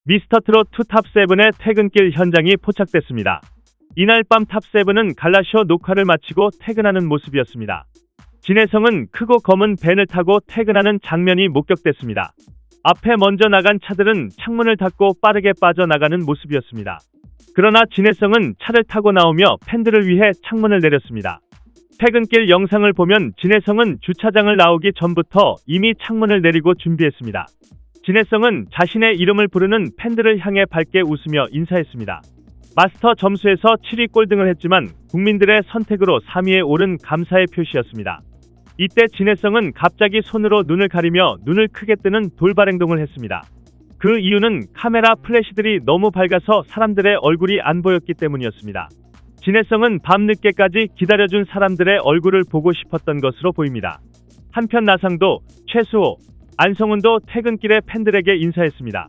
미스터트롯 2 탑7의 퇴근길 현장이 포착됐습니다. 이날 밤 탑7은 갈라쇼 녹화를 마치고 퇴근하는 모습이었습니다. 진혜성은 크고 검은 밴을 타고 퇴근하는 장면이 목격됐습니다. 앞에 먼저 나간 차들은 창문을 닫고 빠르게 빠져나가는 모습이었습니다. 그러나 진혜성은 차를 타고 나오며 팬들을 위해 창문을 내렸습니다. 퇴근길 영상을 보면 진혜성은 주차장을 나오기 전부터 이미 창문을 내리고 준비했습니다. 진혜성은 자신의 이름을 부르는 팬들을 향해 밝게 웃으며 인사했습니다. 마스터 점수에서 7위 꼴등을 했지만 국민들의 선택으로 3위에 오른 감사의 표시였습니다. 이때 진혜성은 갑자기 손으로 눈을 가리며 눈을 크게 뜨는 돌발 행동을 했습니다. 그 이유는 카메라 플래시들이 너무 밝아서 사람들의 얼굴이 안 보였기 때문이었습니다. 진혜성은 밤늦게까지 기다려준 사람들의 얼굴을 보고 싶었던 것으로 보입니다. 한편 나상도, 최수호, 안성훈도 퇴근길에 팬들에게 인사했습니다.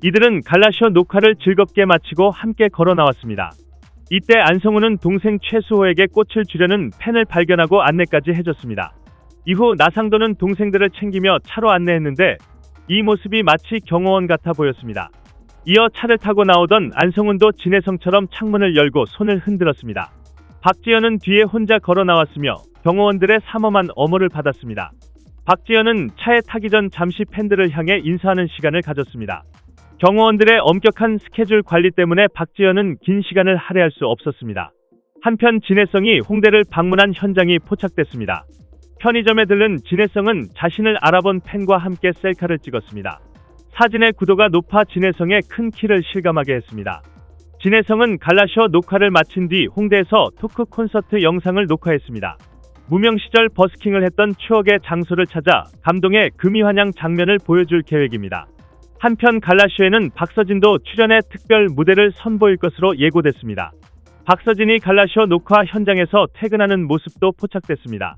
이들은 갈라쇼 녹화를 즐겁게 마치고 함께 걸어 나왔습니다. 이때 안성훈은 동생 최수호에게 꽃을 주려는 팬을 발견하고 안내까지 해줬습니다. 이후 나상도는 동생들을 챙기며 차로 안내했는데 이 모습이 마치 경호원 같아 보였습니다. 이어 차를 타고 나오던 안성훈도 진혜성처럼 창문을 열고 손을 흔들었습니다. 박지현은 뒤에 혼자 걸어 나왔으며 경호원들의 삼엄한 엄호를 받았습니다. 박지현은 차에 타기 전 잠시 팬들을 향해 인사하는 시간을 가졌습니다. 경호원들의 엄격한 스케줄 관리 때문에 박지현은 긴 시간을 할애할 수 없었습니다. 한편 진혜성이 홍대를 방문한 현장이 포착됐습니다. 편의점에 들른 진혜성은 자신을 알아본 팬과 함께 셀카를 찍었습니다. 사진의 구도가 높아 진혜성의 큰 키를 실감하게 했습니다. 진혜성은 갈라쇼 녹화를 마친 뒤 홍대에서 토크 콘서트 영상을 녹화했습니다. 무명 시절 버스킹을 했던 추억의 장소를 찾아 감동의 금이환영 장면을 보여줄 계획입니다. 한편 갈라쇼에는 박서진도 출연해 특별 무대를 선보일 것으로 예고됐습니다. 박서진이 갈라쇼 녹화 현장에서 퇴근하는 모습도 포착됐습니다.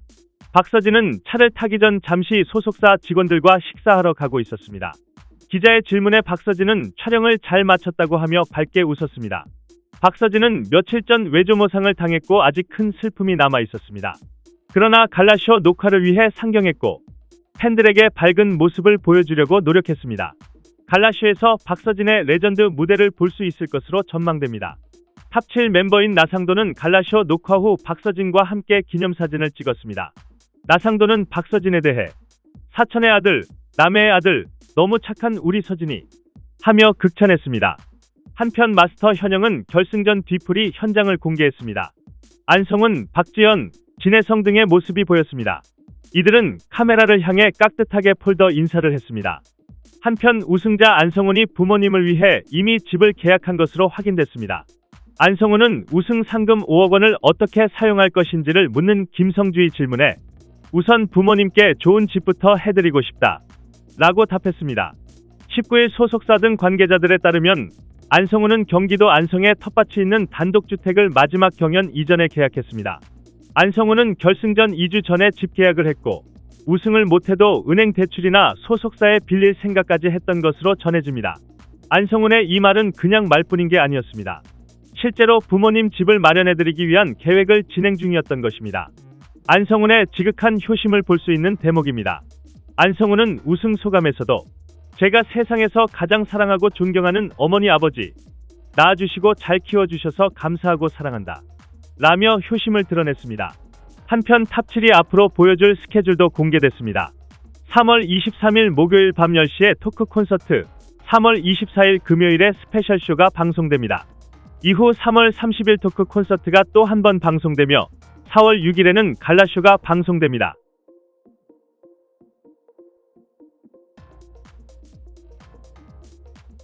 박서진은 차를 타기 전 잠시 소속사 직원들과 식사하러 가고 있었습니다. 기자의 질문에 박서진은 촬영을 잘 마쳤다고 하며 밝게 웃었습니다. 박서진은 며칠 전 외조모상을 당했고 아직 큰 슬픔이 남아 있었습니다. 그러나 갈라쇼 녹화를 위해 상경했고 팬들에게 밝은 모습을 보여주려고 노력했습니다. 갈라쇼에서 박서진의 레전드 무대를 볼 수 있을 것으로 전망됩니다. 탑7 멤버인 나상도는 갈라쇼 녹화 후 박서진과 함께 기념사진을 찍었습니다. 나상도는 박서진에 대해 사천의 아들, 남해의 아들, 너무 착한 우리 서진이 하며 극찬했습니다. 한편 마스터 현영은 결승전 뒤풀이 현장을 공개했습니다. 안성훈, 박지현, 진혜성 등의 모습이 보였습니다. 이들은 카메라를 향해 깍듯하게 폴더 인사를 했습니다. 한편 우승자 안성훈이 부모님을 위해 이미 집을 계약한 것으로 확인됐습니다. 안성훈은 우승 상금 5억 원을 어떻게 사용할 것인지를 묻는 김성주의 질문에 우선 부모님께 좋은 집부터 해드리고 싶다 라고 답했습니다. 19일 소속사 등 관계자들에 따르면 안성훈은 경기도 안성에 텃밭이 있는 단독주택을 마지막 경연 이전에 계약했습니다. 안성훈은 결승전 2주 전에 집 계약을 했고 우승을 못해도 은행 대출이나 소속사에 빌릴 생각까지 했던 것으로 전해집니다. 안성훈의 이 말은 그냥 말뿐인 게 아니었습니다. 실제로 부모님 집을 마련해드리기 위한 계획을 진행 중이었던 것입니다. 안성훈의 지극한 효심을 볼 수 있는 대목입니다. 안성훈은 우승 소감에서도 제가 세상에서 가장 사랑하고 존경하는 어머니 아버지 낳아주시고 잘 키워주셔서 감사하고 사랑한다 라며 효심을 드러냈습니다. 한편 탑7이 앞으로 보여줄 스케줄도 공개됐습니다. 3월 23일 목요일 밤 10시에 토크 콘서트, 3월 24일 금요일에 스페셜 쇼가 방송됩니다. 이후 3월 30일 토크 콘서트가 또 한 번 방송되며 4월 6일에는 갈라쇼가 방송됩니다.